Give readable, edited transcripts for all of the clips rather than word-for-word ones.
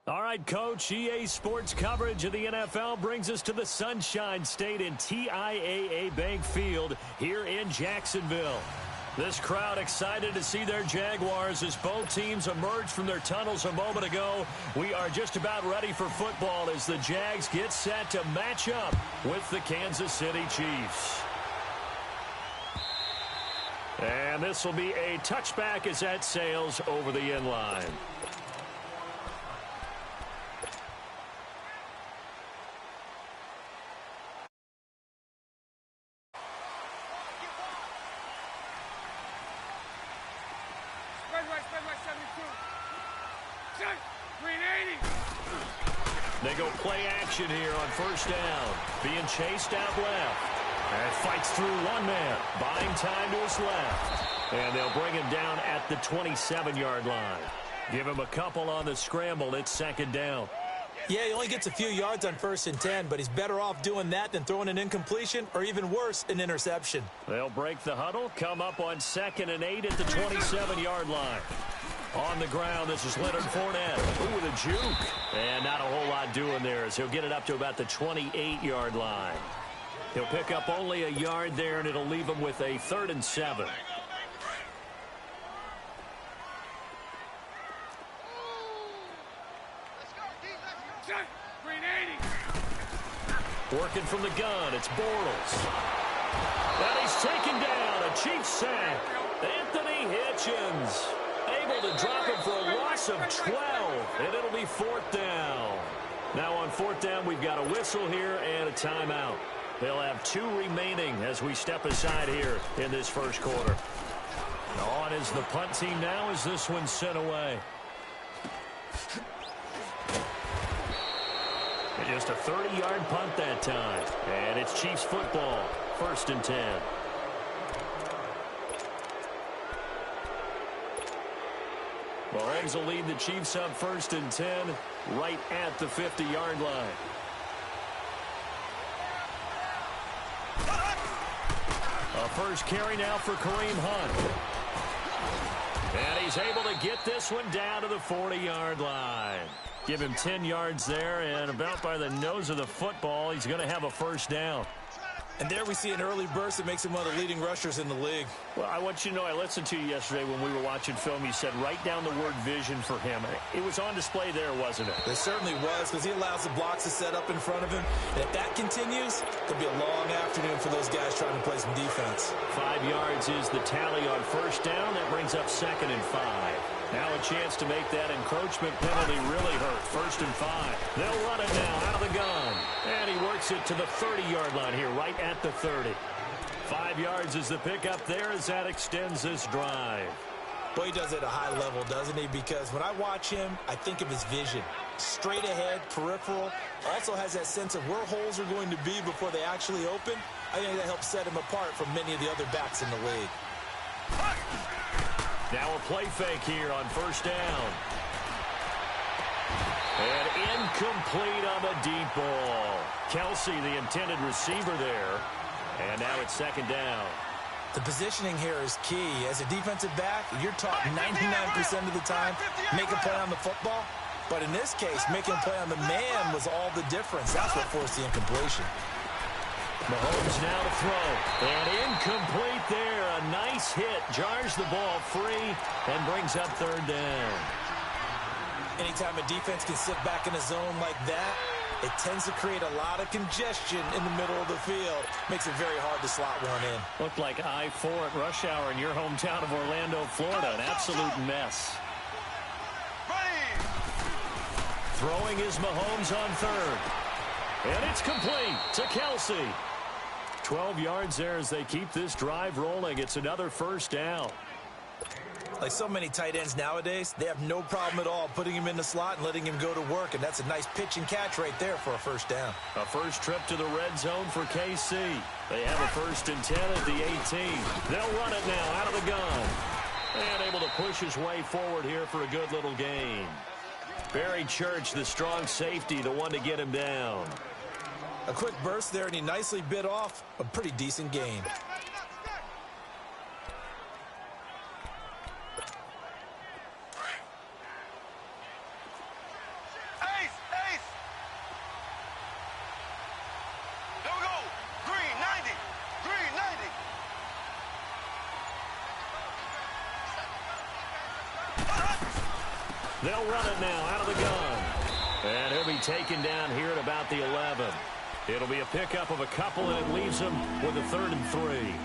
All right, Coach, EA Sports coverage of the NFL brings us to the Sunshine State in TIAA Bank Field here in Jacksonville. This crowd excited to see their Jaguars as both teams emerged from their tunnels a moment ago. We are just about ready for football as the Jags get set to match up with the Kansas City Chiefs. And this will be a touchback as that sails over the end line. They go play action here on first down. Being chased out left. And fights through one man. Buying time to his left. And they'll bring him down at the 27-yard line. Give him a couple on the scramble. It's second down. Yeah, he only gets a few yards on 1st and 10, but he's better off doing that than throwing an incompletion or even worse, an interception. They'll break the huddle, come up on 2nd and 8 at the 27-yard line. On the ground, this is Leonard Fournette. Ooh, the juke. And not a whole lot doing there as he'll get it up to about the 28-yard line. He'll pick up only a yard there, and it'll leave him with a 3rd and 7. Working from the gun, it's Bortles. And he's taken down, a Chiefs sack. Anthony Hitchens able to drop it for a loss of 12, and it'll be 4th down. Now on 4th down, we've got a whistle here and a timeout. They'll have 2 remaining as we step aside here in this first quarter. On is the punt team now as this one's sent away. And just a 30-yard punt that time. And it's Chiefs football, 1st and 10. Mahomes will lead the Chiefs up 1st and 10 right at the 50-yard line. A first carry now for Kareem Hunt. And he's able to get this one down to the 40-yard line. Give him 10 yards there, and about by the nose of the football, he's going to have a first down. And there we see an early burst that makes him one of the leading rushers in the league. Well, I want you to know, I listened to you yesterday when we were watching film. You said write down the word vision for him. It was on display there, wasn't it? It certainly was, because he allows the blocks to set up in front of him. And if that continues, it could be a long afternoon for those guys trying to play some defense. 5 yards is the tally on first down. That brings up 2nd and 5. Now a chance to make that encroachment penalty really hurt. 1st and 5. They'll run it now out of the gun. And he works it to the 30-yard line here, right at the 30. 5 yards is the pickup there as that extends this drive. Well, he does it at a high level, doesn't he? Because when I watch him, I think of his vision. Straight ahead, peripheral. Also has that sense of where holes are going to be before they actually open. I think that helps set him apart from many of the other backs in the league. Now a play fake here on first down. And incomplete on the deep ball. Kelsey, the intended receiver there. And now it's 2nd down. The positioning here is key. As a defensive back, you're taught 99% of the time, make a play on the football. But in this case, making a play on the man was all the difference. That's what forced the incompletion. Mahomes now to throw. And incomplete there. A nice hit. Jars the ball free and brings up 3rd down. Anytime a defense can sit back in a zone like that, it tends to create a lot of congestion in the middle of the field. Makes it very hard to slot one in. Looked like I-4 at rush hour in your hometown of Orlando, Florida. An absolute mess. Throwing is Mahomes on 3rd. And it's complete to Kelsey. 12 yards there as they keep this drive rolling. It's another first down. Like so many tight ends nowadays, they have no problem at all putting him in the slot and letting him go to work, and that's a nice pitch and catch right there for a first down. A first trip to the red zone for KC. They have a 1st and 10 at the 18. They'll run it now out of the gun. And able to push his way forward here for a good little gain. Barry Church, the strong safety, the one to get him down. A quick burst there, and he nicely bit off a pretty decent gain. They'll run it now out of the gun. And he'll be taken down here at about the 11. It'll be a pickup of a couple, and it leaves him with a 3rd and 3.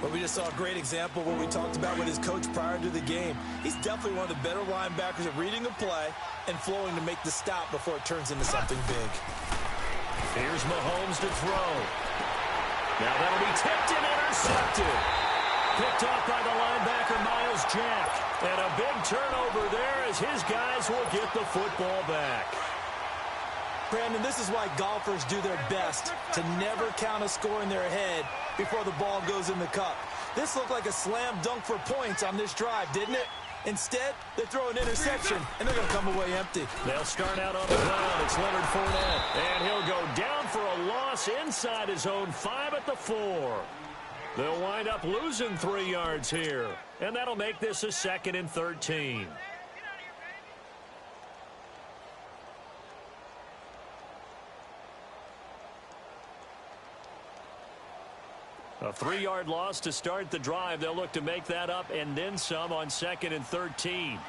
Well, we just saw a great example of what we talked about with his coach prior to the game. He's definitely one of the better linebackers at reading a play and flowing to make the stop before it turns into something big. Here's Mahomes to throw. Now that'll be tipped and intercepted. Picked off by the linebacker, Miles Jack. And a big turnover there as his guys will get the football back. Brandon, this is why golfers do their best to never count a score in their head before the ball goes in the cup. This looked like a slam dunk for points on this drive, didn't it? Instead, they throw an interception, and they're going to come away empty. They'll start out on the ground. It's Leonard Fournette. And he'll go down for a loss inside his own 5 at the 4. They'll wind up losing 3 yards here. And that'll make this a 2nd and 13. A 3-yard loss to start the drive. They'll look to make that up and then some on 2nd and 13.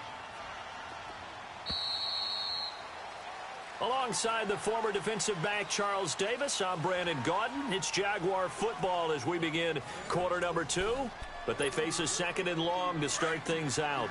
Alongside the former defensive back Charles Davis, I'm Brandon Gaudin. It's Jaguar football as we begin quarter number 2. but they face a 2nd and long to start things out.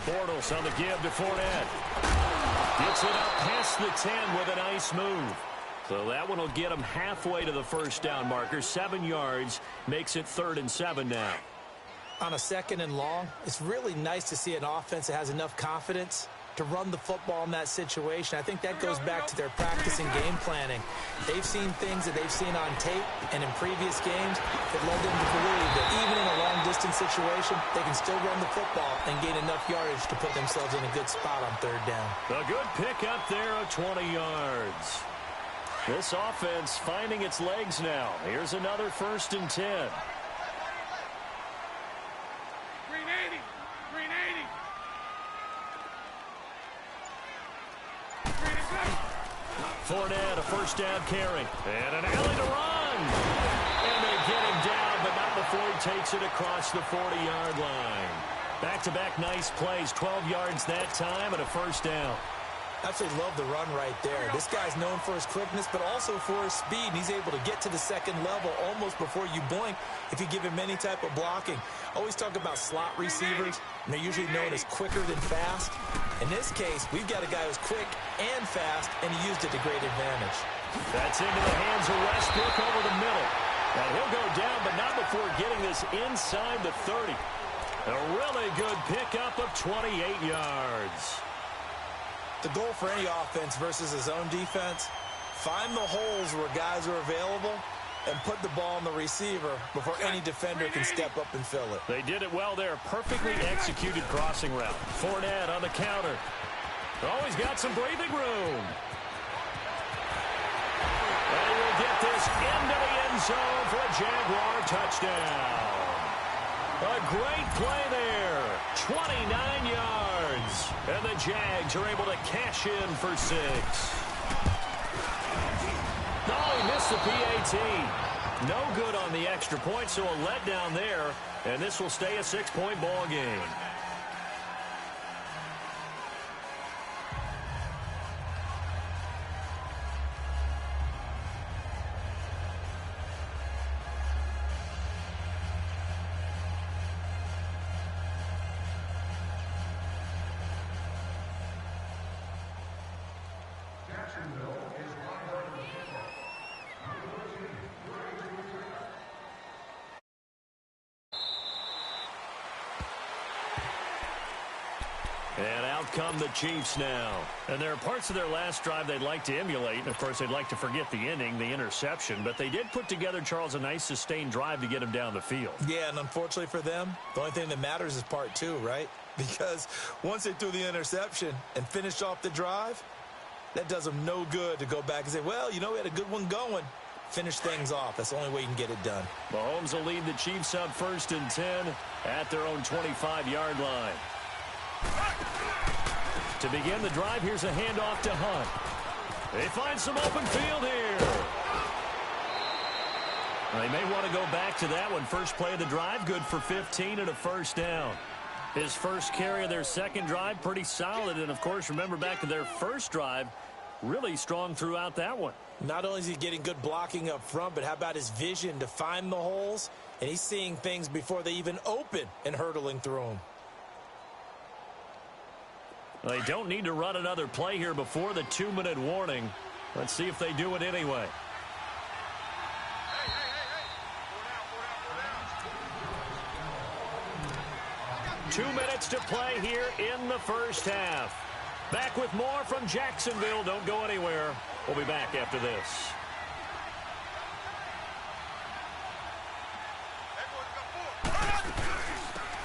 Bortles on the give to Fournette. Gets it up past the 10 with a nice move. So that one will get him halfway to the first down marker. 7 yards makes it 3rd and 7 now. On a 2nd and long, it's really nice to see an offense that has enough confidence to run the football in that situation. I think that goes back to their practice and game planning. They've seen things that they've seen on tape and in previous games that led them to believe that even in a long-distance situation, they can still run the football and gain enough yardage to put themselves in a good spot on 3rd down. A good pickup there of 20 yards. This offense finding its legs now. Here's another 1st and 10. Fournette, a 1st down carry. And an alley to run. And they get him down, but not before he takes it across the 40-yard line. Back-to-back nice plays. 12 yards that time and a 1st down. Absolutely love the run right there. This guy's known for his quickness, but also for his speed. He's able to get to the 2nd level almost before you blink if you give him any type of blocking. Always talk about slot receivers, and they're usually known as quicker than fast. In this case, we've got a guy who's quick and fast, and he used it to great advantage. That's into the hands of Westbrook over the middle. And he'll go down, but not before getting this inside the 30. A really good pickup of 28 yards. The goal for any offense versus his own defense, find the holes where guys are available and put the ball on the receiver before any defender can step up and fill it. They did it well there. Perfectly executed crossing route. Fournette on the counter. Always got some breathing room. And he will get this into the end zone for a Jaguar touchdown. A great play there. 29 yards. And the Jags are able to cash in for 6. Oh, he missed the PAT. No good on the extra point, so a letdown there. And this will stay a 6-point ball game. And out come the Chiefs now. And there are parts of their last drive they'd like to emulate. And, of course, they'd like to forget the inning, the interception. But they did put together, Charles, a nice sustained drive to get him down the field. Yeah, and unfortunately for them, the only thing that matters is part 2, right? Because once they threw the interception and finished off the drive, that does them no good to go back and say, well, you know, we had a good one going. Finish things off. That's the only way you can get it done. Mahomes will lead the Chiefs up 1st and 10 at their own 25-yard line. To begin the drive, here's a handoff to Hunt. They find some open field here. They may want to go back to that one. First play of the drive, good for 15 and a 1st down. His first carry of their 2nd drive, pretty solid. And, of course, remember back to their first drive, really strong throughout that one. Not only is he getting good blocking up front, but how about his vision to find the holes? And he's seeing things before they even open and hurdling through them. They don't need to run another play here before the 2-minute warning. Let's see if they do it anyway. Two minutes to play here in the first half. Back with more from Jacksonville. Don't go anywhere. We'll be back after this.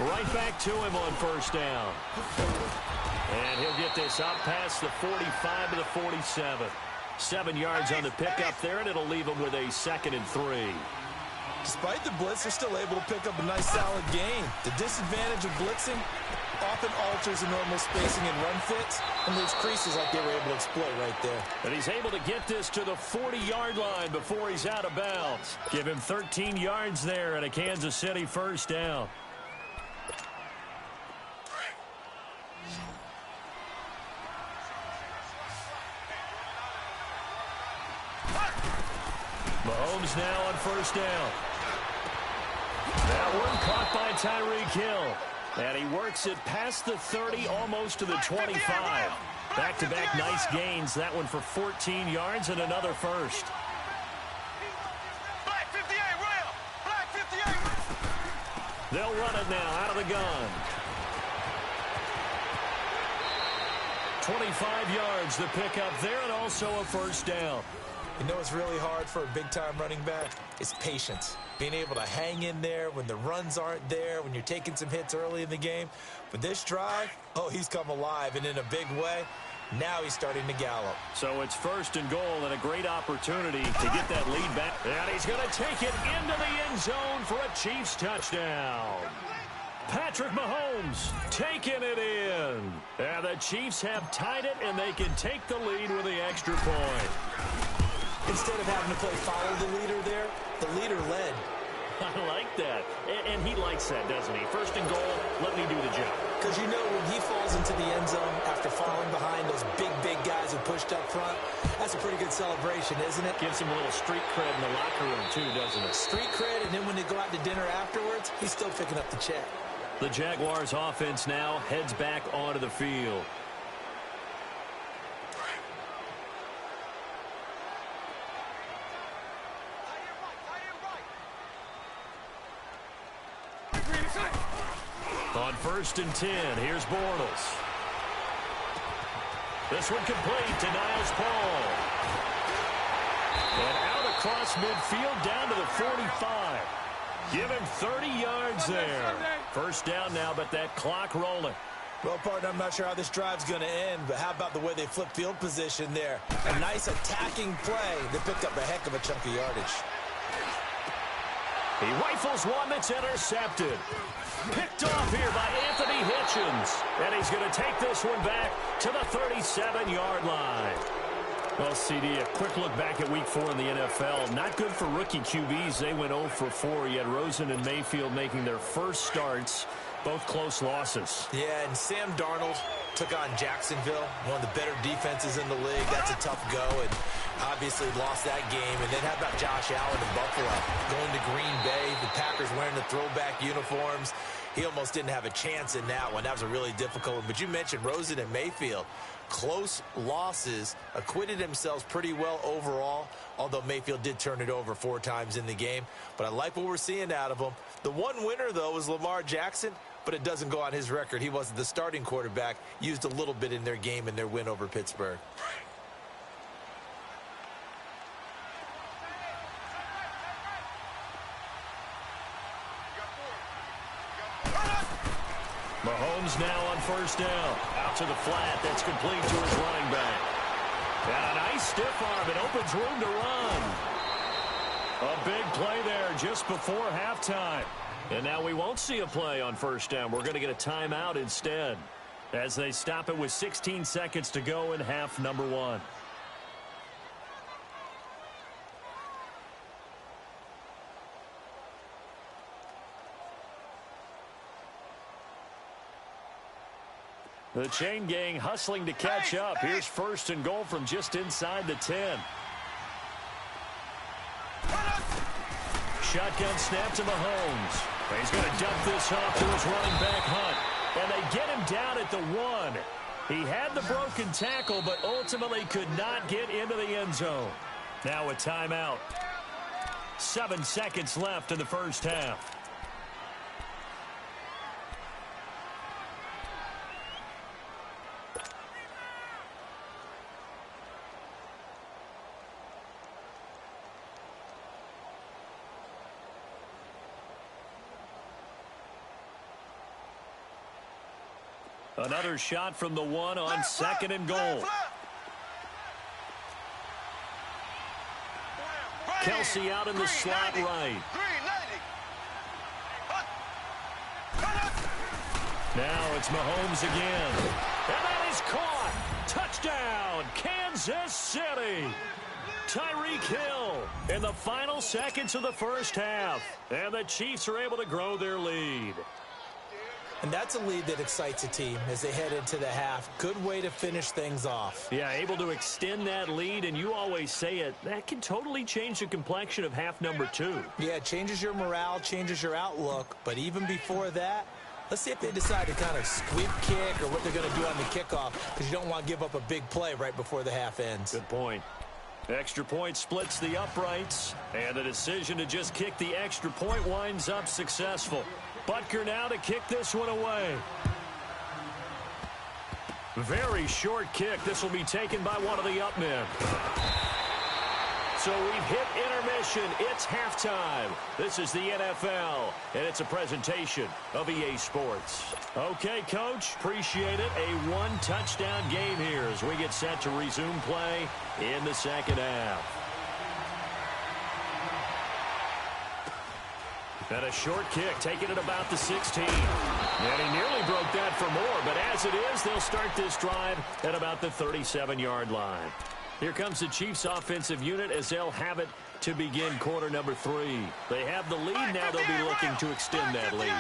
Right back to him on 1st down. And he'll get this up past the 45 to the 47. 7 yards on the pickup there, and it'll leave him with a 2nd and 3. Despite the blitz, they're still able to pick up a nice solid gain. The disadvantage of blitzing, often alters the normal spacing and run fits, and there's creases like they were able to exploit right there. And he's able to get this to the 40-yard line before he's out of bounds. Give him 13 yards there and a Kansas City first down. Mahomes now on first down. That one caught by Tyreek Hill. And he works it past the 30, almost to the 25. Back-to-back nice gains. That one for 14 yards and another first. Black 58, rail. Black 58. They'll run it now out of the gun. 25 yards the pickup there, and also a first down. You know what's really hard for a big-time running back? It's patience. Being able to hang in there when the runs aren't there, when you're taking some hits early in the game. But this drive, oh, he's come alive, and in a big way, now he's starting to gallop. So it's first and goal and a great opportunity to get that lead back. And he's going to take it into the end zone for a Chiefs touchdown. Patrick Mahomes taking it in. And the Chiefs have tied it, and they can take the lead with the extra point. Instead of having to play follow the leader there, the leader led. I like that. And he likes that, doesn't he? First and goal, let me do the job. Because you know when he falls into the end zone after falling behind those big guys who pushed up front, that's a pretty good celebration, isn't it? Gives him a little street cred in the locker room, too, doesn't it? Street cred, and then when they go out to dinner afterwards, he's still picking up the check. The Jaguars offense now heads back onto the field. On first and 10, here's Bortles. This one complete to Niles Paul. And out across midfield down to the 45. Give him 30 yards there. First down now, but that clock rolling. Well, partner, I'm not sure how this drive's going to end, but how about the way they flip field position there? A nice attacking play. They picked up a heck of a chunk of yardage. He rifles one that's intercepted. Picked off here by Anthony Hitchens. And he's going to take this one back to the 37-yard line. Well, CD, a quick look back at Week 4 in the NFL. Not good for rookie QBs. They went 0 for 4. You had Rosen and Mayfield making their first starts. Both close losses. Yeah, and Sam Darnold took on Jacksonville, one of the better defenses in the league. That's a tough go, and obviously lost that game. And then how about Josh Allen in Buffalo? Going to Green Bay, the Packers wearing the throwback uniforms. He almost didn't have a chance in that one. That was a really difficult one. But you mentioned Rosen and Mayfield. Close losses, acquitted themselves pretty well overall, although Mayfield did turn it over 4 times in the game. But I like what we're seeing out of him. The one winner, though, was Lamar Jackson, but it doesn't go on his record. He wasn't the starting quarterback, used a little bit in their game in their win over Pittsburgh. Mahomes now on first down. Out to the flat. That's complete to his running back. And a nice stiff arm. It opens room to run. A big play there just before halftime. And now we won't see a play on first down. We're going to get a timeout instead as they stop it with 16 seconds to go in half number 1. The chain gang hustling to catch up. Here's first and goal from just inside the 10. Shotgun snap to Mahomes. He's going to dump this off to his running back, Hunt. And they get him down at the 1. He had the broken tackle, but ultimately could not get into the end zone. Now a timeout. 7 seconds left in the first half. Another shot from the 1 on second and goal. Kelsey out in the slot right. Now it's Mahomes again. And that is caught. Touchdown, Kansas City. Tyreek Hill in the final seconds of the first half. And the Chiefs are able to grow their lead. And that's a lead that excites a team as they head into the half. Good way to finish things off. Yeah, able to extend that lead, and you always say it, that can totally change the complexion of half number 2. Yeah, it changes your morale, changes your outlook. But even before that, let's see if they decide to kind of squib kick or what they're going to do on the kickoff, because you don't want to give up a big play right before the half ends. Good point. Extra point splits the uprights, and the decision to just kick the extra point winds up successful. Butker now to kick this one away. Very short kick. This will be taken by one of the up men. So we've hit intermission. It's halftime. This is the NFL, and it's a presentation of EA Sports. Okay, Coach, appreciate it. A one-touchdown game here as we get set to resume play in the second half. And a short kick, taking it about the 16. And he nearly broke that for more, but as it is, they'll start this drive at about the 37-yard line. Here comes the Chiefs offensive unit as they'll have it to begin quarter number 3. They have the lead now. They'll be looking to extend that lead.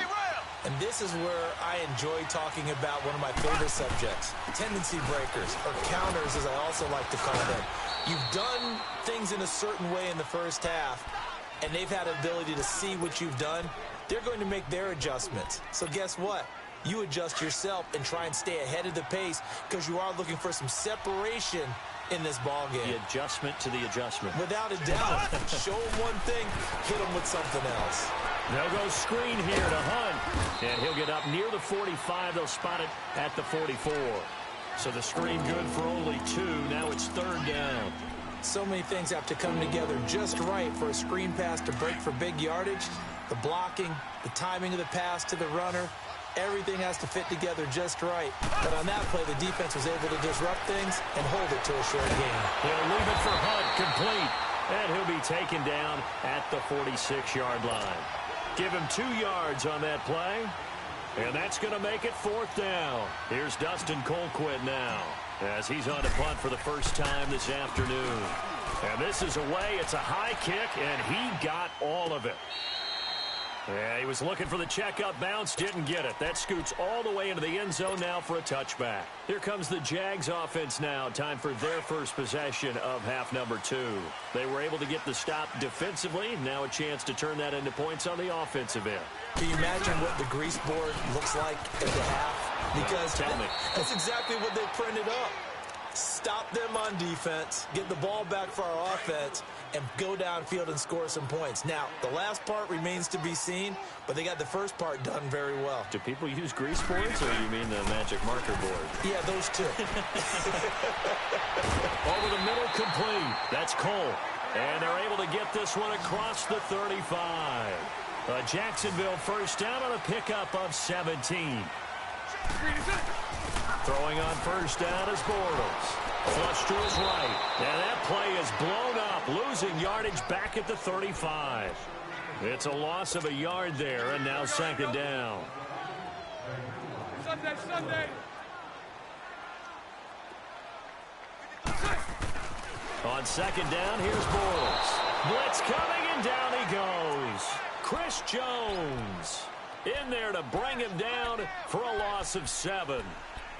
And this is where I enjoy talking about one of my favorite subjects, tendency breakers, or counters as I also like to call them. You've done things in a certain way in the first half, and they've had an ability to see what you've done. They're going to make their adjustments. So guess what? You adjust yourself and try and stay ahead of the pace because you are looking for some separation in this ball game. The adjustment to the adjustment. Without a doubt. Show them one thing, hit them with something else. They'll go screen here to Hunt. And he'll get up near the 45. They'll spot it at the 44. So the screen good for only 2. Now it's third down. So many things have to come together just right for a screen pass to break for big yardage. The blocking, the timing of the pass to the runner, everything has to fit together just right. But on that play, the defense was able to disrupt things and hold it to a short game. They'll leave it for Hunt, complete. And he'll be taken down at the 46-yard line. Give him 2 yards on that play. And that's going to make it fourth down. Here's Dustin Colquitt now as he's on to punt for the first time this afternoon. And this is away. It's a high kick, and he got all of it. Yeah, he was looking for the checkup bounce, didn't get it. That scoots all the way into the end zone now for a touchback. Here comes the Jags offense now. Time for their first possession of half number 2. They were able to get the stop defensively. Now a chance to turn that into points on the offensive end. Can you imagine what the grease board looks like at the half? Because that's exactly what they printed up. Stop them on defense, get the ball back for our offense, and go downfield and score some points. Now, the last part remains to be seen, but they got the first part done very well. Do people use grease boards, or you mean the magic marker board? Yeah, those two. Over the middle, complete. That's Cole. And they're able to get this one across the 35. Jacksonville first down on a pickup of 17. Throwing on first down is Bortles. Flush to his right. And that play is blown up, losing yardage back at the 35. It's a loss of a yard there, and now second down. Sunday. On second down, here's Bortles. Blitz coming, and down he goes. Chris Jones in there to bring him down for a loss of 7.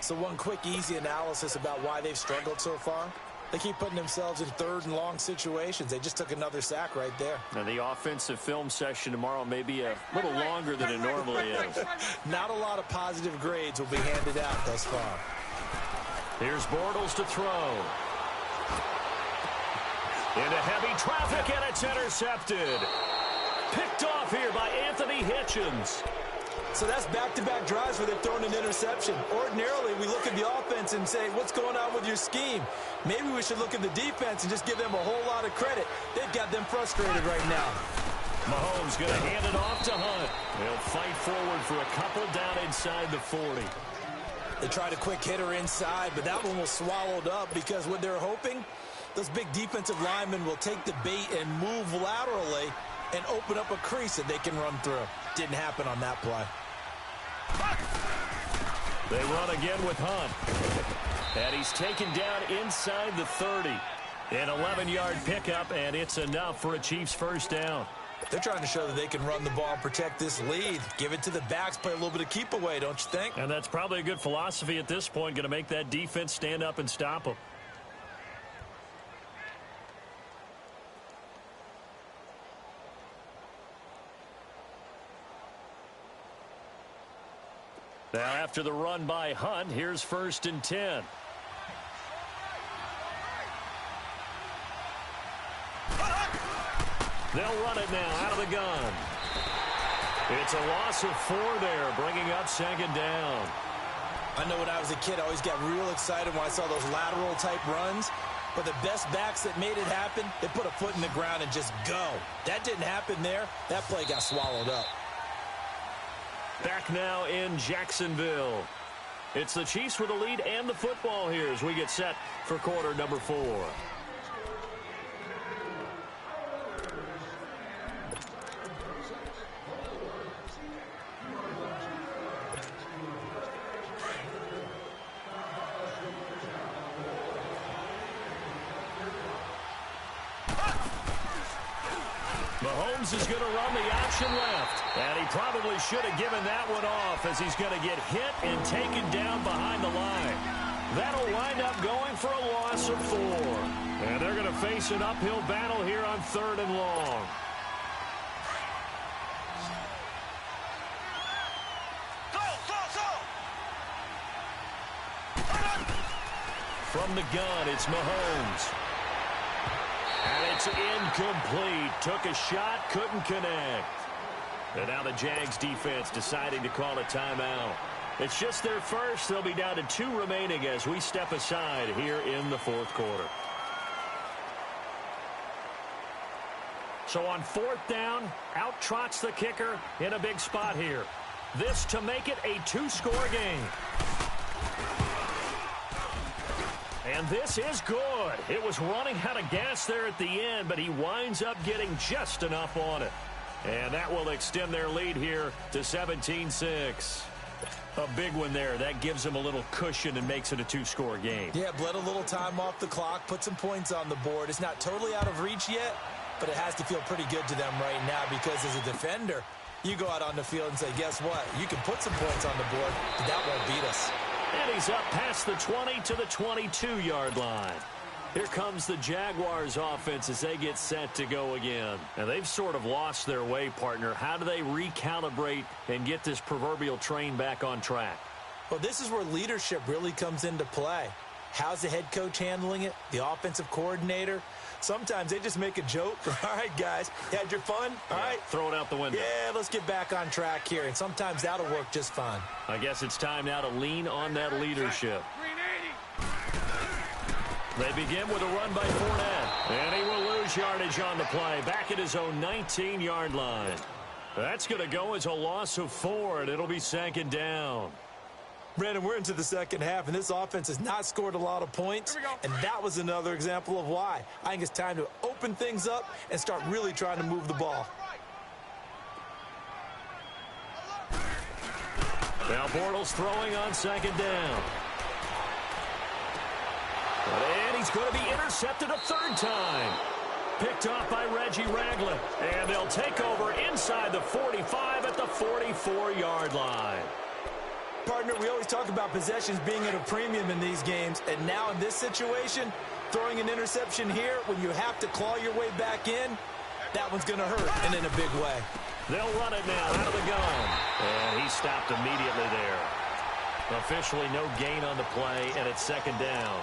So one quick, easy analysis about why they've struggled so far. They keep putting themselves in third and long situations. They just took another sack right there. Now, the offensive film session tomorrow may be a little longer than it normally is. Not a lot of positive grades will be handed out thus far. Here's Bortles to throw. Into heavy traffic, and it's intercepted. Picked off here by Anthony Hitchens. So that's back-to-back drives where they've thrown an interception. Ordinarily, we look at the offense and say, what's going on with your scheme? Maybe we should look at the defense and just give them a whole lot of credit. They've got them frustrated right now. Mahomes going to hand it off to Hunt. They'll fight forward for a couple down inside the 40. They tried a quick hitter inside, but that one was swallowed up because what they're hoping, those big defensive linemen will take the bait and move laterally and open up a crease that they can run through. Didn't happen on that play. They run again with Hunt. And he's taken down inside the 30. An 11-yard pickup, and it's enough for a Chiefs first down. They're trying to show that they can run the ball and protect this lead. Give it to the backs, play a little bit of keep away, don't you think? And that's probably a good philosophy at this point, going to make that defense stand up and stop them. Now after the run by Hunt, here's 1st and 10. They'll run it now out of the gun. It's a loss of 4 there, bringing up 2nd down. I know when I was a kid, I always got real excited when I saw those lateral-type runs. But the best backs that made it happen, they put a foot in the ground and just go. That didn't happen there. That play got swallowed up. Back now in Jacksonville. It's the Chiefs with the lead and the football here as we get set for quarter number 4. Mahomes is going to run the option left. And he probably should have given that one off as he's going to get hit and taken down behind the line. That'll wind up going for a loss of 4. And they're going to face an uphill battle here on 3rd and long. From the gun, it's Mahomes. And it's incomplete. Took a shot, couldn't connect. And now the Jags defense deciding to call a timeout. It's just their first. They'll be down to 2 remaining as we step aside here in the 4th quarter. So on 4th down, out trots the kicker in a big spot here. This to make it a 2-score game. And this is good. It was running out of gas there at the end, but he winds up getting just enough on it. And that will extend their lead here to 17-6. A big one there. That gives them a little cushion and makes it a 2-score game. Yeah, bled a little time off the clock, put some points on the board. It's not totally out of reach yet, but it has to feel pretty good to them right now because as a defender, you go out on the field and say, guess what? You can put some points on the board, but that won't beat us. And he's up past the 20 to the 22-yard line. Here comes the Jaguars offense as they get set to go again. And they've sort of lost their way, partner. How do they recalibrate and get this proverbial train back on track? Well, this is where leadership really comes into play. How's the head coach handling it? The offensive coordinator? Sometimes they just make a joke. All right, guys, you had your fun? All right. Throw it out the window. Yeah, let's get back on track here. And sometimes that'll work just fine. I guess it's time now to lean on that leadership. They begin with a run by Fournette. And he will lose yardage on the play. Back at his own 19-yard line. That's going to go as a loss of 4, and it'll be 2nd down. Brandon, we're into the second half, and this offense has not scored a lot of points, and that was another example of why. I think it's time to open things up and start really trying to move the ball. Now Bortles throwing on 2nd down. And he's going to be intercepted a 3rd time. Picked off by Reggie Ragland. And they'll take over inside the 45 at the 44-yard line. Partner, we always talk about possessions being at a premium in these games, and now in this situation, throwing an interception here when you have to claw your way back in, that one's going to hurt, and in a big way. They'll run it now out of the gun. And he stopped immediately there. Officially no gain on the play, and it's 2nd down.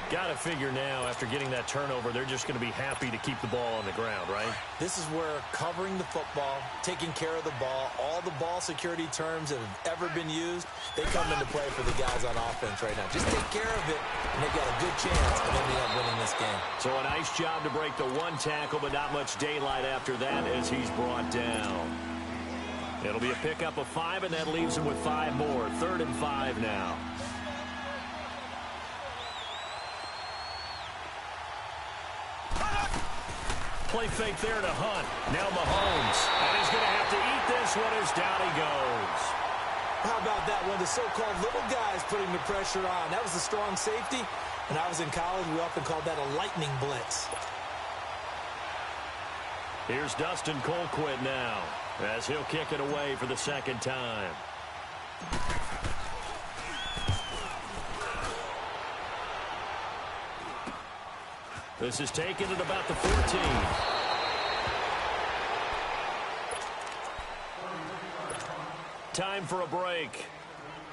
Got to figure now, after getting that turnover, they're just going to be happy to keep the ball on the ground, right? This is where covering the football, taking care of the ball, all the ball security terms that have ever been used, they come into play for the guys on offense right now. Just take care of it, and they've got a good chance of ending up winning this game. So a nice job to break the 1 tackle, but not much daylight after that as he's brought down. It'll be a pickup of 5, and that leaves him with 5 more. 3rd and 5 now. Play fake there to Hunt. Now Mahomes. And he's going to have to eat this one as down he goes. How about that? One of the so-called little guys putting the pressure on. That was a strong safety. When I was in college, we often called that a lightning blitz. Here's Dustin Colquitt now, as he'll kick it away for the second time. This is taken at about the 14. Time for a break.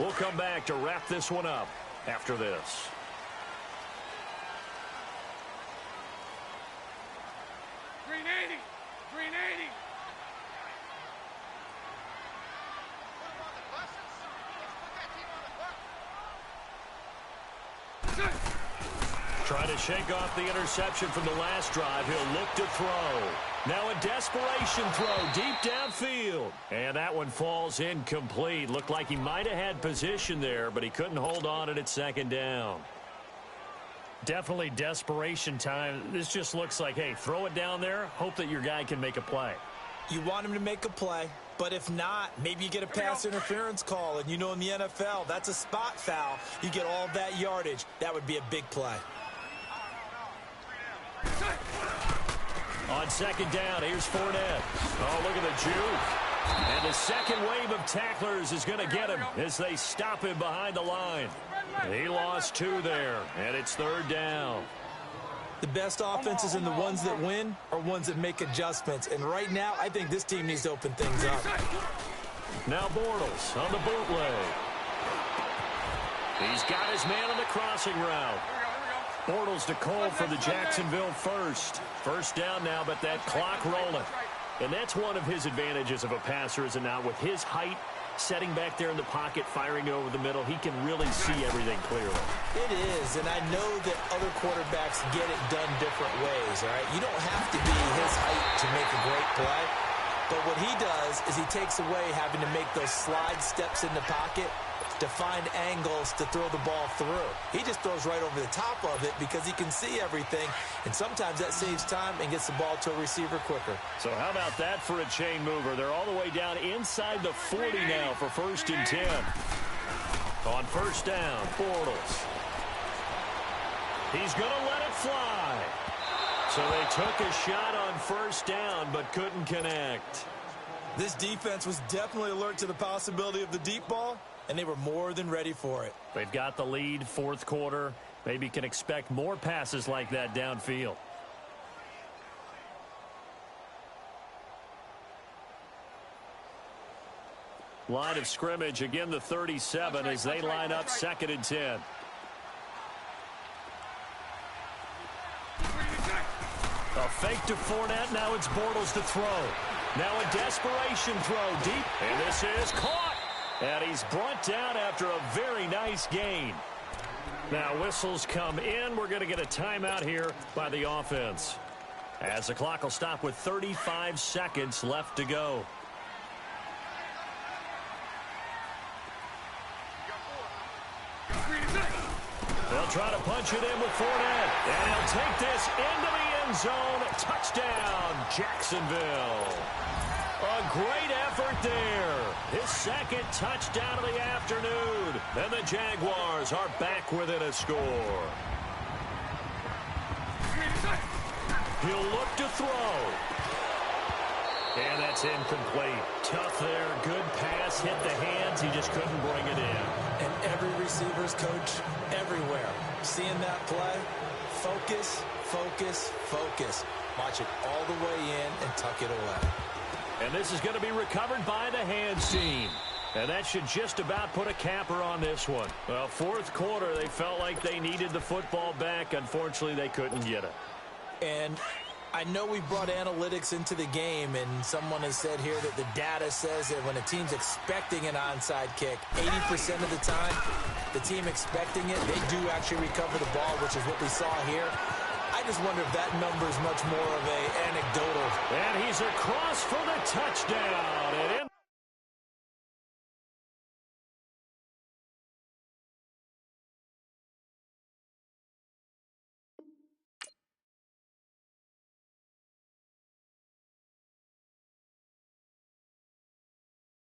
We'll come back to wrap this one up after this. Green 80. Green 80. Trying to shake off the interception from the last drive. He'll look to throw. Now a desperation throw deep downfield. And that one falls incomplete. Looked like he might have had position there, but he couldn't hold on at second down. Definitely desperation time. This just looks like, hey, throw it down there. Hope that your guy can make a play. You want him to make a play, but if not, maybe you get a pass interference call. And you know in the NFL, that's a spot foul. You get all that yardage. That would be a big play. On second down, here's Fournette. Oh, look at the juke. And the second wave of tacklers is going to get him as they stop him behind the line. He lost 2 there, and it's third down. The best offenses and the ones that win are ones that make adjustments. And right now, I think this team needs to open things up. Now Bortles on the bootleg. He's got his man on the crossing route. Bortles to Cole for the Jacksonville first. First down now, but that clock rolling. And that's one of his advantages of a passer, is it not? With his height, setting back there in the pocket, firing over the middle, he can really see everything clearly. It is, and I know that other quarterbacks get it done different ways, all right? You don't have to be his height to make a great play. But what he does is he takes away having to make those slide steps in the pocket to find angles to throw the ball through. He just throws right over the top of it because he can see everything, and sometimes that saves time and gets the ball to a receiver quicker. So how about that for a chain mover? They're all the way down inside the 40 now for 1st and 10. On first down, Bortles. He's going to let it fly. So they took a shot on first down but couldn't connect. This defense was definitely alert to the possibility of the deep ball, and they were more than ready for it. They've got the lead, fourth quarter. Maybe can expect more passes like that downfield. Line of scrimmage, again the 37 as they line up 2nd and 10. A fake to Fournette, now it's Bortles to throw. Now a desperation throw deep, and this is caught. And he's brought down after a very nice gain. Now whistles come in. We're going to get a timeout here by the offense, as the clock will stop with 35 seconds left to go. They'll try to punch it in with Fournette, and he'll take this into the end zone. Touchdown, Jacksonville. A great effort there. His 2nd touchdown of the afternoon. And the Jaguars are back within a score. He'll look to throw. And that's incomplete. Tough there. Good pass. Hit the hands. He just couldn't bring it in. And every receiver's coach everywhere. Seeing that play, focus, focus, focus. Watch it all the way in and tuck it away. And this is going to be recovered by the hands team. And that should just about put a capper on this one. Well, fourth quarter, they felt like they needed the football back. Unfortunately, they couldn't get it. And I know we brought analytics into the game, and someone has said here that the data says that when a team's expecting an onside kick, 80% of the time, the team expecting it, they do actually recover the ball, which is what we saw here. I just wonder if that number is much more of an anecdotal. And he's across for the touchdown. And in